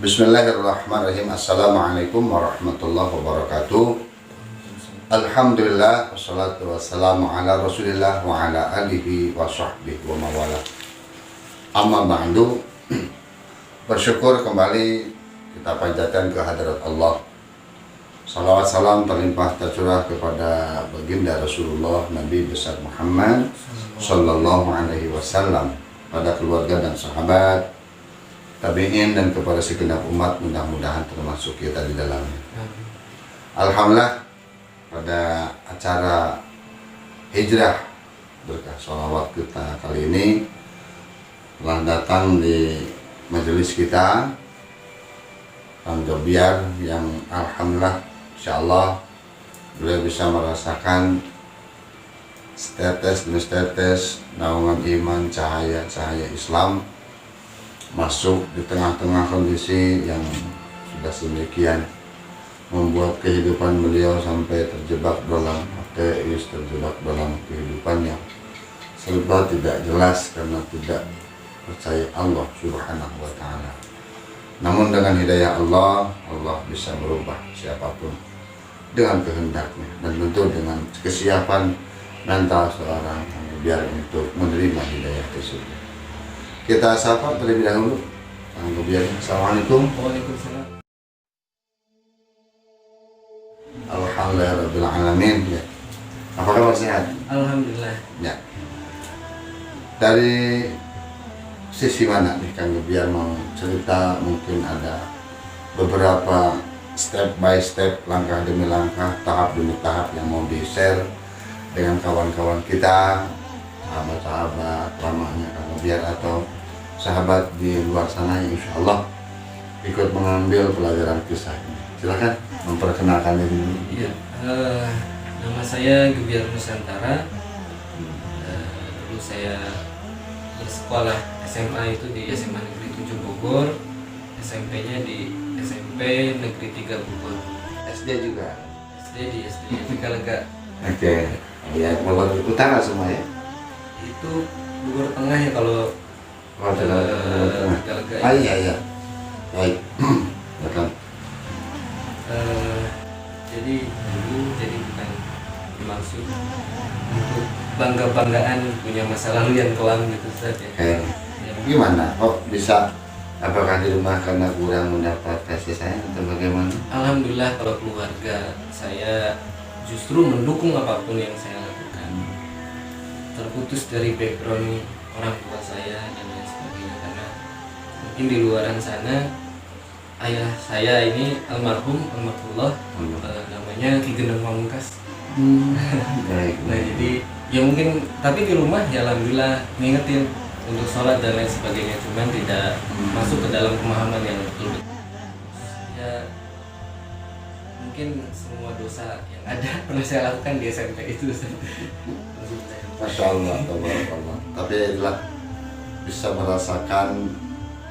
Bismillahirrahmanirrahim. Assalamualaikum warahmatullahi wabarakatuh. Alhamdulillah wassalatu wassalamu ala Rasulillah wa ala alihi wa sahbihi wa mawala. Amma ba'du. Bersyukur kembali kita panjatkan ke hadirat Allah. Salawat salam terlimpah tercurah kepada baginda Rasulullah Nabi besar Muhammad sallallahu alaihi wasallam, pada keluarga dan sahabat, tabi'in, dan kepada segenap umat, mudah-mudahan termasuk kita di dalamnya. Alhamdulillah, pada acara hijrah berkah sholawat kita kali ini telah datang di majelis kita Kang Gebiar, yang alhamdulillah insyaallah beliau bisa merasakan setetes demi setetes naungan iman, cahaya Islam masuk di tengah-tengah kondisi yang sudah sedemikian membuat kehidupan beliau sampai terjebak dalam ateis, terjebak dalam kehidupan yang serba tidak jelas karena tidak percaya Allah Subhanahu wa ta'ala. Namun dengan hidayah Allah, Allah bisa merubah siapapun dengan kehendaknya, dan tentu dengan kesiapan mental seorang biar untuk menerima hidayah tersebut. Kita sapa terlebih dahulu Kang Gebiar. Assalamualaikum. Waalaikumsalam. Alhamdulillah rabbil alamin. Ya. Apa kabar, sehat? Alhamdulillah. Ya. Dari sisi mana nih Kang Gebiar mau cerita? Mungkin ada beberapa step by step, langkah demi langkah, tahap demi tahap yang mau di-share dengan kawan-kawan kita, sahabat-sahabat lamanya Kang Gebiar atau sahabat di luar sana yang insya Allah ikut mengambil pelajaran kisah ini. Silakan memperkenalkan diri dulu. Iya, nama saya Gebiar Nusantara. Dulu saya bersekolah SMA itu di SMA Negeri 7 Bogor, SMP-nya di SMP Negeri 3 Bogor. SD juga. SD di SD Lega. Oke. Ya, Bogor Utara semua ya. Itu Bogor Tengah ya kalau Lega. Ah iya. Baik. Silakan. Jadi bukan dimaksud untuk bangga-banggaan punya masa lalu yang kelam gitu saja. Ya. Gimana? Kok bisa? Apakah di rumah karena kurang mendapat kasih sayang atau bagaimana? Alhamdulillah, kalau keluarga saya justru mendukung apapun yang saya lakukan. Terputus dari background orang tua saya dan lain sebagainya, karena mungkin di luaran sana ayah saya ini almarhum almarhumullah, namanya Ki Gendeng Pamungkas. Baik. Nah jadi ya mungkin, tapi di rumah ya alhamdulillah ngingetin untuk sholat dan lain sebagainya, cuman tidak masuk ke dalam pemahaman yang betul. Ya mungkin semua dosa yang ada pernah saya lakukan di SMP itu. Masya Allah, tabarakallah. Tapi adalah bisa merasakan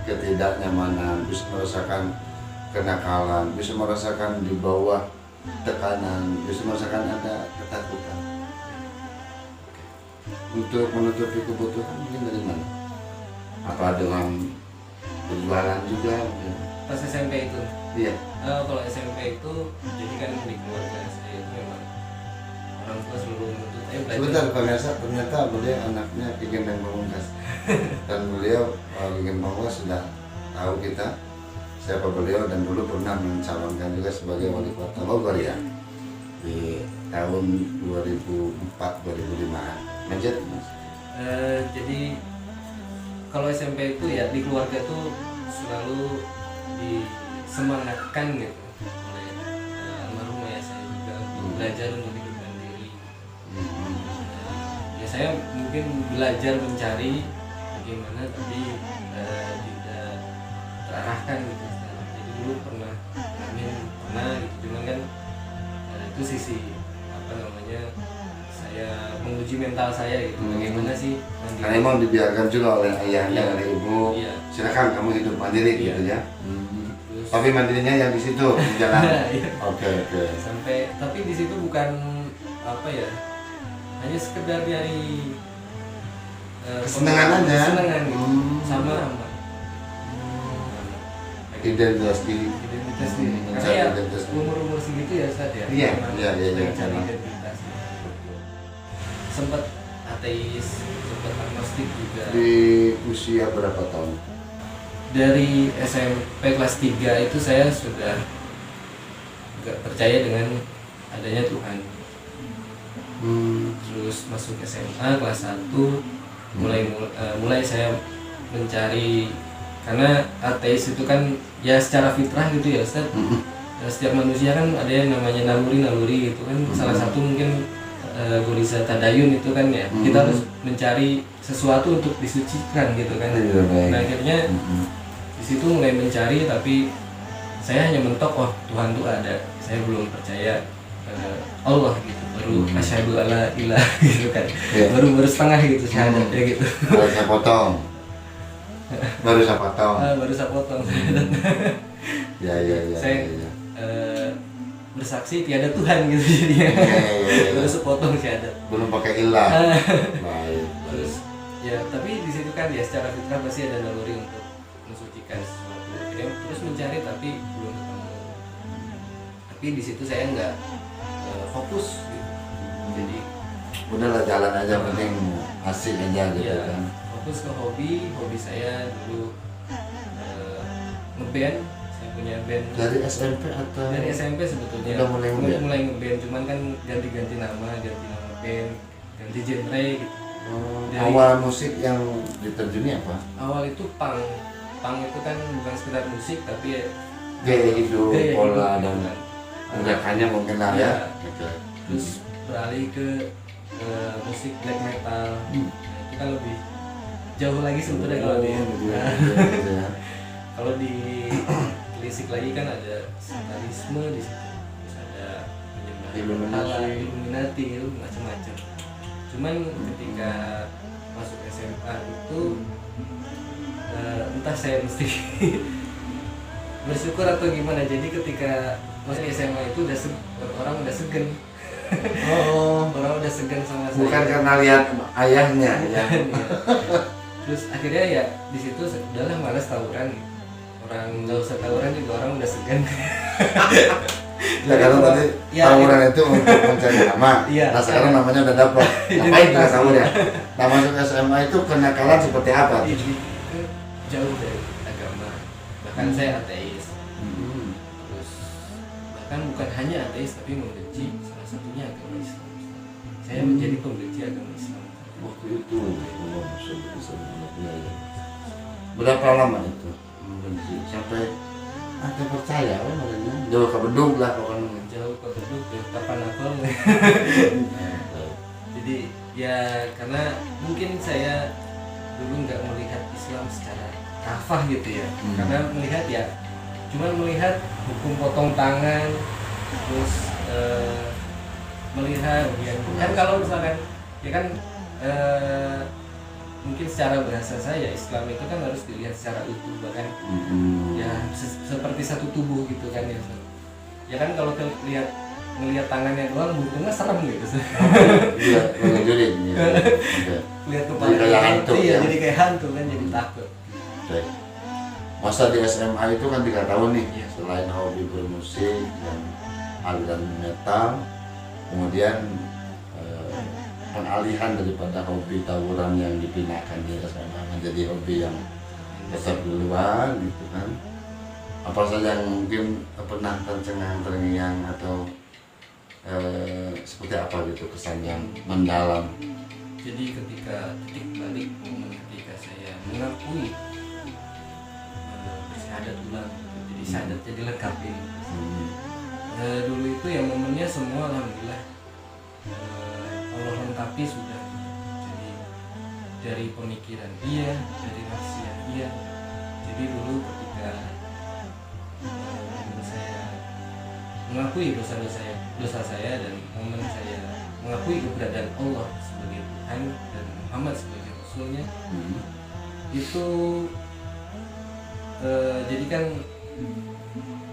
ketidaknyamanan, bisa merasakan kenakalan, bisa merasakan di bawah tekanan, bisa merasakan ada ketakutan. Untuk menutupi kebutuhan mungkin dari mana? Apa dengan berjualan juga? Pas SMP itu? Iya. Kalau SMP itu, jadi kan di keluarga saya itu memang orang tua selalu menuntut ayo belajar. Sebentar pemirsa, ternyata beliau anaknya Ki Gendeng Pamungkas. Dan beliau Ki Gendeng Pamungkas sudah tahu kita siapa beliau, dan dulu pernah mencalonkan juga sebagai wali kota Bogor ya di tahun 2004-2005. Lanjut Mas. Jadi kalau SMP itu ya di keluarga tuh selalu disemangatkan gitu oleh almarhum ayah saya juga untuk belajar untuk hidup mandiri. Ya saya mungkin belajar mencari bagaimana, tapi tidak terarahkan gitu. Jadi dulu pernah gitu, cuman kan itu sisi apa namanya, saya menguji mental saya gitu, bagaimana sih mandiri. Karena emang dibiarkan juga oleh ayahnya, Iya. oleh ibu. Iya. Silakan kamu hidup mandiri Iya. gitu ya. Terus, Tapi mandirinya yang di situ di jalan. Iya. Oke. Sampai, tapi di situ bukan apa ya, hanya sekedar nyari Kesenangan aja. kesenangan gitu. Sama identitas diri. Identitas diri. Karena Mencari ya identitas diri. umur segitu ya Ustaz ya. Iya, Memang iya. mencari identitas. Sempat ateis, sempat agnostik juga. Di usia berapa tahun? Dari SMP kelas 3 itu saya sudah nggak percaya dengan adanya Tuhan. Terus masuk SMA kelas 1 mulai saya mencari, karena ateis itu kan ya secara fitrah gitu ya Ustaz. Setiap manusia kan ada yang namanya naluri gitu kan. Salah satu mungkin Gurisa Tadayun itu kan ya. Kita harus mencari sesuatu untuk disucikan gitu kan. Nah akhirnya di situ mulai mencari, tapi saya hanya mentok, oh Tuhan tuh ada. Saya belum percaya Allah gitu. Baru asyhadu alla ilaha gitu kan. Baru setengah gitu syahadatnya gitu. Baru saya potong. Baru saya potong. Ya. Saya bersaksi tiada Tuhan gitu jadinya. Baru sepotong syahadat. Belum pakai ilah. Baik. Terus ya tapi di situ kan ya secara fitrah pasti ada naluri untuk mensucikan sesuatu. Akhirnya terus mencari tapi belum ketemu. Tapi di situ saya nggak fokus gitu. Jadi udahlah jalan aja, penting asik aja gitu ya, kan. fokus ke hobi saya dulu ngeband. Saya punya band Dari SMP atau dari SMP sebetulnya. udah mulai ngeband? Mulai ngeband, cuman kan ganti nama band, ganti genre gitu. Awal musik yang diterjuni apa? Awal itu punk itu kan bukan sekedar musik tapi ya Gaya hidup, pola dan kan. gerakannya mungkin lah ya. Oke. Terus beralih ke musik black metal. Nah, itu kan lebih jauh lagi sebetulnya kalau di ya. kalau di telisik lagi kan ada satanisme di situ, terus ada penyembahan Illuminati itu macam-macam. Cuman ketika masuk SMA itu entah saya mesti bersyukur atau gimana, jadi ketika masuk SMA itu orang udah segan. Orang udah segan sama saya. Bukan karena lihat ayahnya ya. Terus akhirnya ya di situ udahlah malas tawuran. Orang nggak usah tawuran juga orang udah segan. Ya karena tadi tawuran itu untuk mencari nama. Nah sekarang namanya udah dapat. Ngapain kita tawuran ya? Nah masuk SMA itu kenakalan seperti apa? Jauh dari agama. Bahkan saya ateis. Terus bahkan bukan hanya ateis tapi membenci salah satunya agama Islam. Saya menjadi pembenci agama Islam. Waktu itu berapa lama itu membenci sampai ada percaya makanya jauh ke beduk lah pokoknya. Jauh ke beduk ya kapan apa. Jadi ya karena mungkin saya dulu nggak melihat Islam secara kafah gitu ya. Karena melihat ya cuman melihat hukum potong tangan, terus melihat ya kan kalau misalkan ya kan mungkin secara bahasa saya Islam itu kan harus dilihat secara utuh, bahkan ya seperti satu tubuh gitu kan ya. Ya kan kalau ngelihat tangannya doang butuhnya serem gitu. Iya, mengejurin. Lihat kepala kayak hantu. Iya, jadi kayak hantu kan, jadi takut. Oke. Masa di SMA itu kan 3 tahun nih, Iya. selain hobi bermusik dan aliran metal, kemudian pengalihan daripada hobi tawuran yang dipindahkan di SMA menjadi hobi yang tetap di luar gitu kan. Apa saja yang mungkin pernah tercengang-terngiang atau seperti apa gitu kesan yang mendalam. Jadi ketika titik balik momen ketika saya mengakui bersyahadat ulang, jadi syahadat jadi lengkap ini. Dulu itu ya momennya semua alhamdulillah Allah lengkapi sudah. Jadi dari pemikiran dia, dari nafsian dia. Jadi dulu ketika saya mengakui dosa saya dan momen saya mengakui keberadaan Allah sebagai Tuhan dan Muhammad sebagai Rasulnya, itu jadi kan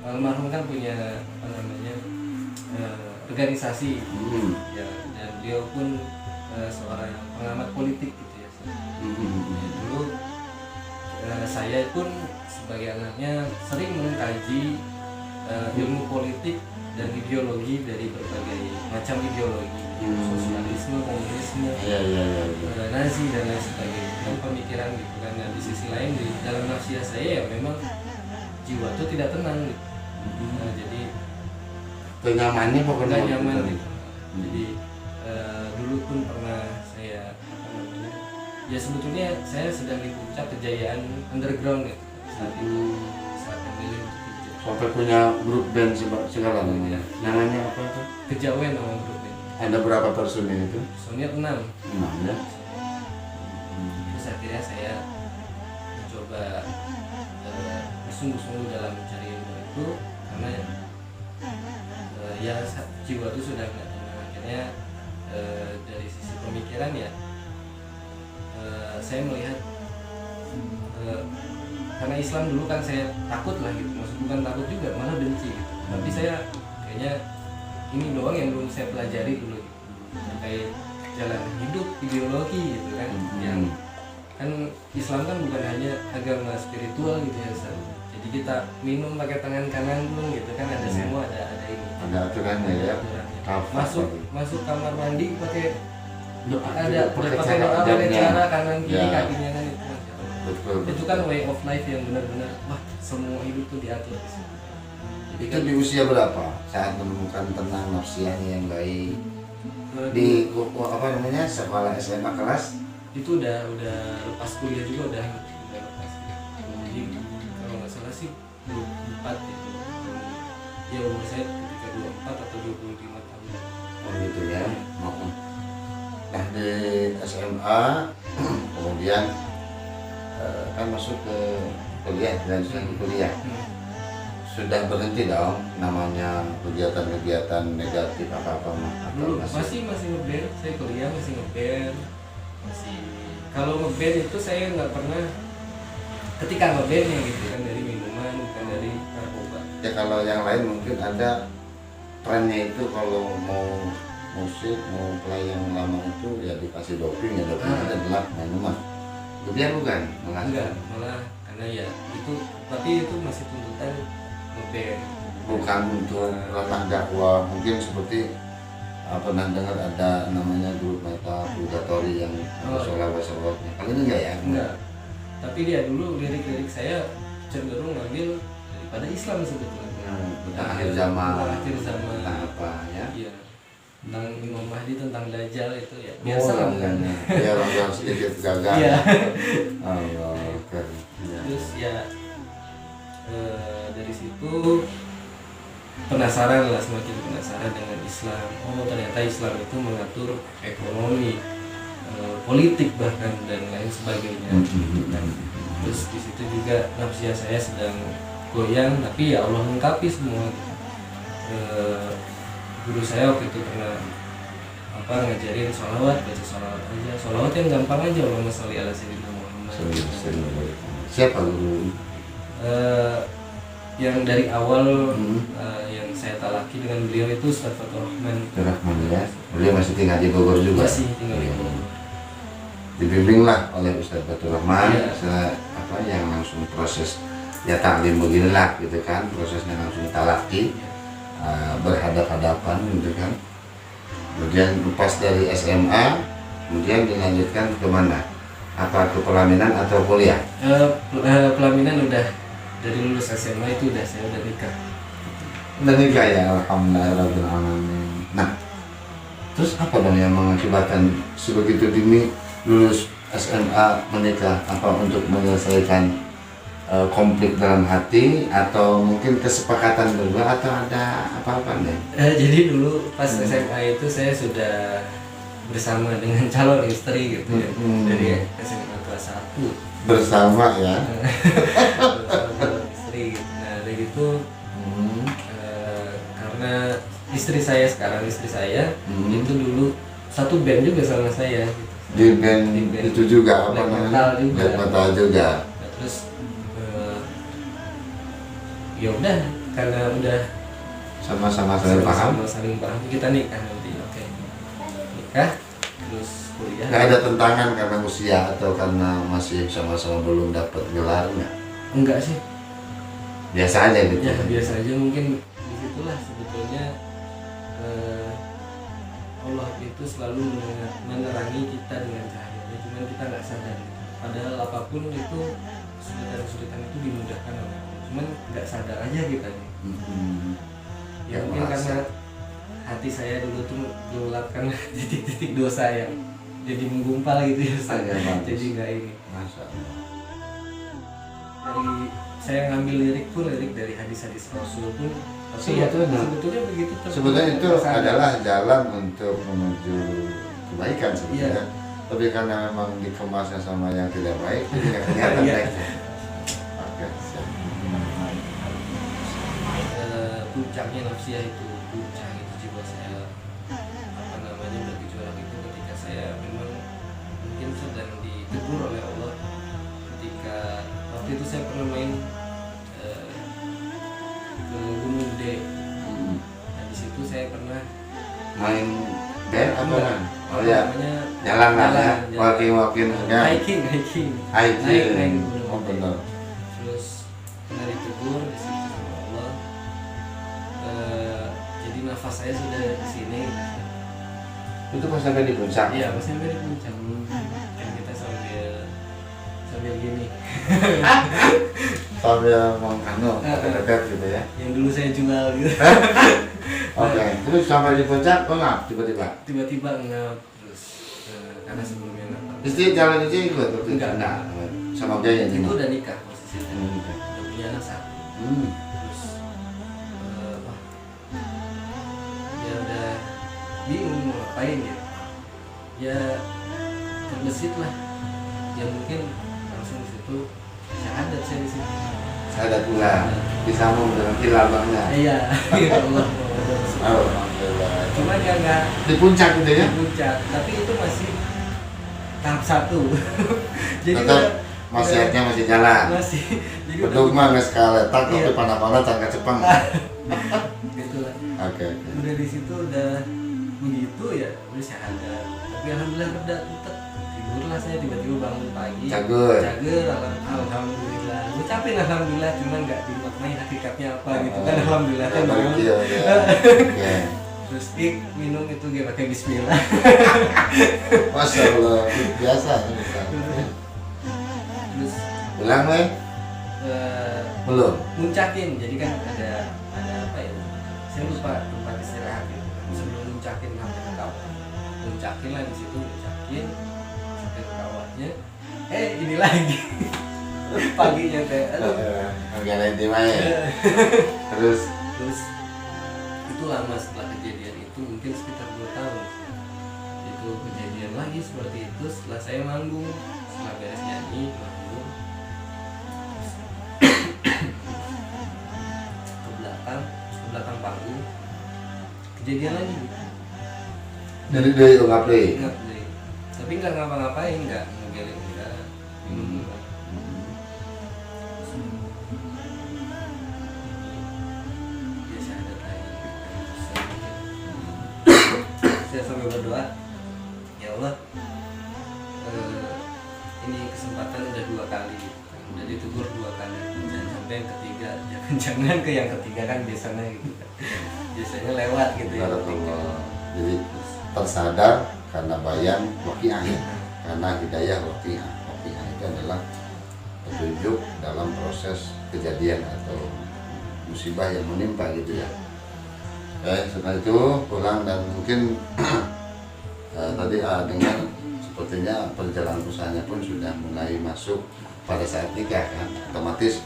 almarhum kan punya apa namanya organisasi ya, dan beliau pun seorang pengamat politik gitu ya. Dulu saya pun sebagai anaknya sering mengkaji ilmu politik dan ideologi dari berbagai macam ideologi, sosialisme, komunisme, Nazi dan lain sebagainya, dan pemikiran gitu kan. Nah, di sisi lain di dalam nafsiah saya ya memang jiwa itu tidak tenang gitu. Nah, jadi Nyamannya pokoknya nggak nyaman gitu. Jadi dulu pun pernah saya ya sebetulnya saya sedang di puncak kejayaan underground gitu saat itu, saat memilih untuk hijrah. sampai punya grup band segala namanya. Namanya apa itu? Kejawen nama grupnya. Ada berapa personil itu? Personil 6. 6 ya. Terus akhirnya saya mencoba bersungguh-sungguh dalam mencari ilmu itu karena ya jiwa itu sudah nggak tenang. Akhirnya dari sisi pemikiran ya saya melihat karena Islam dulu kan saya takut lah gitu, maksud bukan takut juga, malah benci gitu. Tapi saya kayaknya ini doang yang belum saya pelajari dulu gitu. Terkait jalan hidup, ideologi gitu kan, yang kan Islam kan bukan hanya agama spiritual gitu ya Ustaz. Jadi kita minum pakai tangan kanan pun gitu kan, ada semua, ada ini, Ada aturannya ya. masuk kamar mandi pakai ada pakai pakai cara pakai adabnya. cara kanan kiri Ya. kakinya kan itu. Betul. Itu kan way of life yang benar-benar wah semua hidup tuh diatur di situ. Jadi Itu kan di usia berapa saat menemukan tenang nafsiahnya yang baik? Di apa namanya, sekolah SMA kelas? itu udah lepas kuliah juga udah lepas. Jadi kalau nggak salah sih 24 itu. Ya umur saya ketika 24 atau 25 tahun. Oh gitu ya. Nah di SMA kemudian kan masuk ke kuliah dan sudah di kuliah. Sudah berhenti dong namanya kegiatan-kegiatan negatif apa-apa mah, atau Dulu masih ngeband, saya kuliah masih ngeband, masih kalau ngeband itu saya nggak pernah ketika ngeband ya gitu kan dari minuman bukan dari narkoba. ya kalau yang lain mungkin ada trennya itu kalau mau musik mau play yang lama itu ya dikasih doping, ya doping ada gelap minuman. Dia bukan Enggak, malah karena ya itu tapi itu masih tuntutan ngeband. bukan untuk ranah dakwah, mungkin seperti pernah dengar ada namanya grup metal Purgatory yang solawat-solawatnya. Kalau ini enggak ya? Enggak. Tapi dia dulu lirik-lirik saya cenderung ngambil daripada Islam sebetulnya. Tentang akhir zaman. Tentang akhir zaman. Tentang apa ya? Iya. Tentang Imam Mahdi, tentang Dajjal itu ya. Biasa lah kan. Ya orang sedikit gagal. Iya. Allah, keren. Ya. Terus ya dari situ penasaran lah, semakin penasaran dengan Islam. Oh ternyata Islam itu mengatur ekonomi, politik bahkan dan lain sebagainya. Terus di situ juga nafsiah saya sedang goyang, tapi ya Allah lengkapi semua. Guru saya waktu itu pernah ngajarin sholawat, baca sholawat aja, sholawat yang gampang aja, Allahumma sholli ala sayyidina Muhammad. Siapa guru? Yang dari awal yang saya talaki dengan beliau itu Ustaz Fatur Rahman. Rahman ya. Beliau masih tinggal di Bogor juga. Masih tinggal di Bogor. Dibimbinglah oleh Ustaz Fatur Rahman, Iya. yang langsung proses ya taklim beginilah gitu kan, prosesnya langsung talaki, berhadap-hadapan gitu kan. Kemudian lepas dari SMA, kemudian dilanjutkan ke mana? Apa ke pelaminan atau kuliah? Pelaminan udah dari lulus SMA itu saya udah nikah. Udah nikah ya, alhamdulillah. Nah, terus apa dong yang mengakibatkan sebegitu dini lulus SMA menikah? Apa untuk menyelesaikan konflik dalam hati, atau mungkin kesepakatan berdua, atau ada apa-apa nih? Jadi dulu pas SMA itu saya sudah bersama dengan calon istri gitu ya, dari SMA kelas 1 Bersama ya. bersama calon istri gitu. Nah dari itu karena istri saya itu dulu satu band juga sama saya gitu. Di band itu juga apa Black namanya? metal juga. Black metal juga. Nah, terus ya udah karena udah Sama-sama saling paham. saling paham kita nikah nanti. Oke. Nikah terus kuliah. Nggak ada tentangan karena usia atau karena masih sama-sama belum dapat gelarnya? Enggak sih, Biasa aja gitu. ya biasa aja. Mungkin disitulah sebetulnya Allah itu selalu menerangi kita dengan cahayanya, cuman kita nggak sadar gitu. Padahal apapun itu, kesulitan-kesulitan itu dimudahkan oleh Allah, cuman nggak sadar aja kita nih. Ya Nggak mungkin merasa. karena hati saya dulu tuh gelap karena titik-titik dosa yang jadi menggumpal gitu ya Ustaz. Iya, bagus. Jadi nggak ini. Masya Allah. Dari saya ngambil lirik pun lirik dari hadis-hadis Rasul pun, tapi sebetulnya begitu. Sebetulnya itu Sadar. adalah jalan untuk menuju kebaikan sebenarnya. Iya. Tapi karena memang dikemasnya sama yang tidak baik, jadi nggak kelihatan Iya. baiknya. Oke, siap. Puncaknya nafsiyah itu, puncak itu jiwa saya bergejolak itu ketika saya memang mungkin sedang ditegur oleh Allah. Ketika waktu itu saya pernah main ke Gunung D. Nah di situ saya pernah Main band apa kan? Oh ya, namanya jalan lah ya, jalan. walking kan? hiking Hiking. gunung Oh D. benar. Terus pernah ditegur di situ sama Allah. Jadi nafas saya sudah di sini. Itu pas sampai di puncak. Iya, pas sampai di puncak. Kan kita sambil gini. Sambil menganu, dekat gitu ya. Yang dulu saya jual gitu. Oke, terus sampai di puncak, ngap tiba-tiba. Tiba-tiba ngap terus karena sebelumnya ngap. Terus dia jalan aja ikut waktu itu? Enggak. Sama biaya Itu ini. udah nikah posisinya. Udah punya anak satu. Terus apa? Ya udah bingung mau ngapain ya. Ya terbesit lah. Ya mungkin langsung di situ syahadat saya di situ. Saya pula disambung dengan hilal bangnya. Iya, ya Allah. Alhamdulillah. Cuma ya nggak Di puncak gitu ya? puncak, tapi itu masih tahap 1. Jadi Tetap maksiatnya masih jalan. masih jadi Bedug mah nggak sekali, tak tapi Iya. panah-panah tangga cepeng. gitu lah. Oke. Udah di situ udah begitu ya, udah syahadat. Tapi alhamdulillah reda tuh, tidurlah saya tiba-tiba bangun pagi. Cager. Alhamdulillah. Ucapin alhamdulillah, cuman nggak dimaknai hakikatnya apa gitu kan. Alhamdulillah kan. Balik bangun. dia ya. Oke. Terus minum itu dia pakai bismillah. Masya Allah, biasa. Terus Ulang weh? Belum. muncakin, jadi kan ada apa ya, saya lupa tempat istirahat gitu. Sebelum muncakin sampai ke kawah, muncakin lah di situ, muncakin sampai ke kawahnya, ini lagi paginya teh, aduh. Oke, lain timah ya. Terus Terus itu lama setelah kejadian itu, mungkin sekitar 2 tahun itu kejadian lagi seperti itu. Setelah saya manggung, setelah beres nyanyi manggung, ke belakang panggung, kejadian lagi. dari dari ungkap deh. Ingat deh. Tapi nggak ngapa-ngapain, nggak ngegeleng, nggak minum. Biasa ada lagi. Saya sambil berdoa, ya Allah, ini kesempatan udah 2 kali, udah ditegur 2 kali, jangan sampai yang ketiga, jangan ke yang ketiga kan biasanya gitu, biasanya lewat gitu ya. Barakallah. Jadi tersadar karena bayan waqi'ah ya. Karena hidayah waqi'ah. Waqi'ah itu adalah petunjuk dalam proses kejadian atau musibah yang menimpa gitu ya. Setelah itu pulang dan mungkin tadi dengan sepertinya perjalanan usahanya pun sudah mulai masuk pada saat nikah kan, otomatis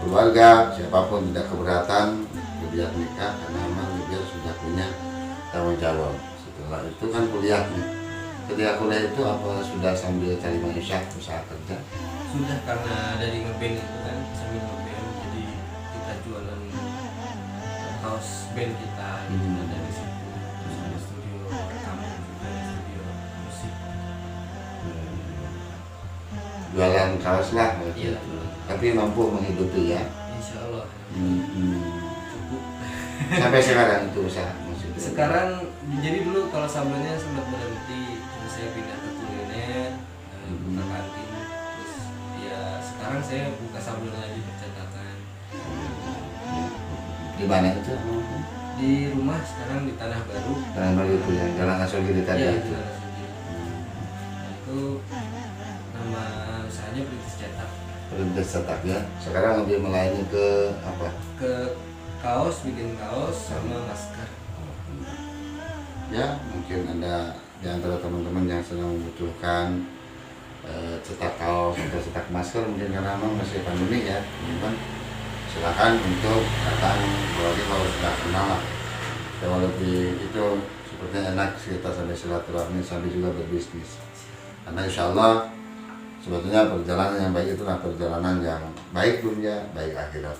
keluarga siapapun tidak keberatan biar nikah karena memang biar sudah punya tanggung jawab. Setelah itu kan kuliah nih. Ketika kuliah itu apa sudah sambil cari maisha, usaha kerja? Sudah, karena dari ngeband itu kan sambil ngeband, jadi kita jualan kaos band kita gitu kan dari situ. Terus ada studio rekaman juga, ada studio musik. Jualan kaos lah. Iya, Tapi mampu menghidupi ya. insya Allah Hmm. cukup. Sampai sekarang itu usaha musik. Sekarang jadi dulu kalau sablonnya sempat berhenti, terus saya pindah ke kuliner, buka kantin, terus ya sekarang saya buka sablon lagi percetakan Di mana itu? di rumah sekarang di Tanah Baru. Tanah Baru itu yang Jalan Asogiri tadi Ya, itu. Jalan Sendiri. Nah, itu nama usahanya Perintis Cetak. Perintis cetak ya. Sekarang lebih melayani ke apa? Ke kaos, bikin kaos sama masker. Ya, mungkin ada di antara teman-teman yang sedang membutuhkan cetak kaos atau cetak masker, mungkin karena memang masih pandemi ya, teman-teman. Silakan untuk datang, apalagi kalau sudah kenal lah. Kalau lebih itu sepertinya enak kita sampai silaturahmi sampai juga berbisnis. Karena insya Allah sebetulnya perjalanan yang baik itulah perjalanan yang baik dunia, baik akhirat.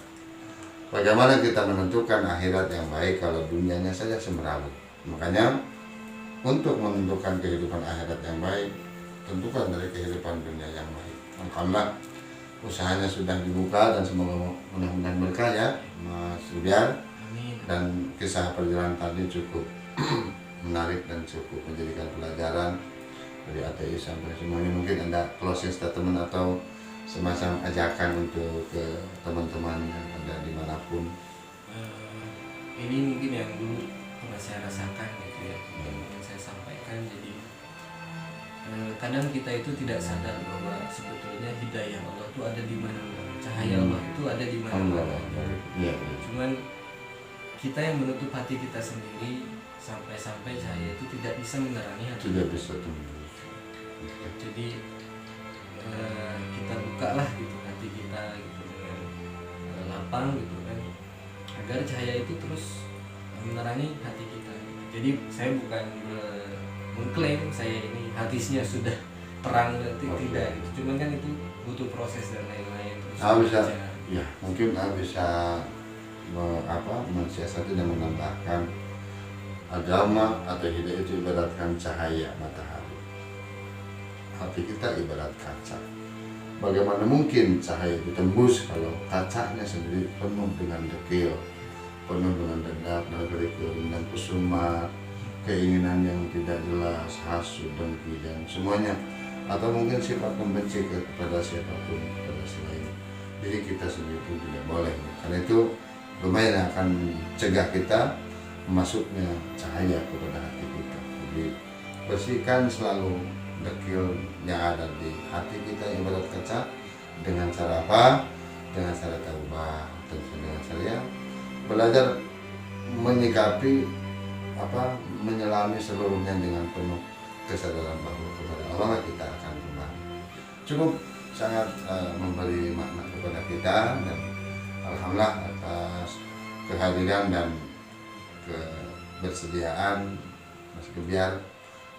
Bagaimana kita menentukan akhirat yang baik kalau dunianya saja semeraut? Makanya untuk menentukan kehidupan akhirat yang baik, tentukan dari kehidupan dunia yang baik. Alhamdulillah usahanya sudah dibuka dan semoga mudah-mudahan berkah ya Mas Rubiar. Amin. Dan kisah perjalanan tadi cukup menarik dan cukup menjadikan pelajaran dari ateis sampai semuanya. Mungkin ada closing statement atau semacam ajakan untuk ke teman-teman yang ada dimanapun. Ini mungkin yang dulu pernah saya rasakan gitu ya, yang ingin saya sampaikan. Jadi kadang kita itu tidak sadar bahwa sebetulnya hidayah Allah itu ada di mana-mana, cahaya Allah itu ada di mana-mana. Iya. Cuman kita yang menutup hati kita sendiri, sampai-sampai cahaya itu tidak bisa menerangi hati. Tidak bisa tumbuh. Jadi kita bukalah gitu hati kita gitu dengan lapang gitu kan, agar cahaya itu terus menerangi hati kita. Jadi saya bukan mengklaim saya ini hadisnya sudah terang nanti tidak gitu. Cuman kan itu butuh proses dan lain-lain. Terus Bisa, baca. ya mungkin bisa mensiasati dan menambahkan agama atau hidayah itu ibaratkan cahaya matahari. Hati kita ibarat kaca. Bagaimana mungkin cahaya itu tembus kalau kacanya sendiri penuh dengan dekil, penuh dengan dendam, dan kusuma, keinginan yang tidak jelas, hasud, dengki, dan semuanya, atau mungkin sifat membenci kepada siapapun, kepada selain diri kita sendiri pun tidak boleh. Karena itu lumayan akan mencegah kita masuknya cahaya kepada hati kita. Jadi bersihkan selalu dekil yang ada di hati kita ibarat kaca. Dengan cara apa? Dengan cara taubah, tentu dengan cara belajar menyikapi menyelami seluruhnya dengan penuh kesadaran bahwa kepada Allah kita akan kembali. Cukup sangat memberi makna kepada kita, dan alhamdulillah atas kehadiran dan kebersediaan Mas Rubiar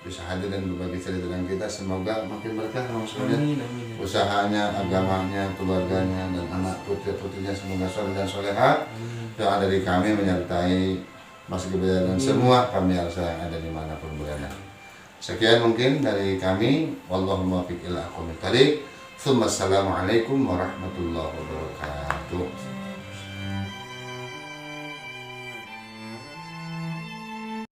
bisa hadir dan berbagi cerita dengan kita. Semoga makin berkah maksudnya usahanya, agamanya, keluarganya, dan anak putri-putrinya semoga soleh dan soleha. Doa dari kami menyertai Mas Rubiar dan semua pemirsa yang ada dimanapun berada. Sekian mungkin dari kami. Wallahu muwaffiq ila aqwamit thoriq. Assalamualaikum warahmatullahi wabarakatuh.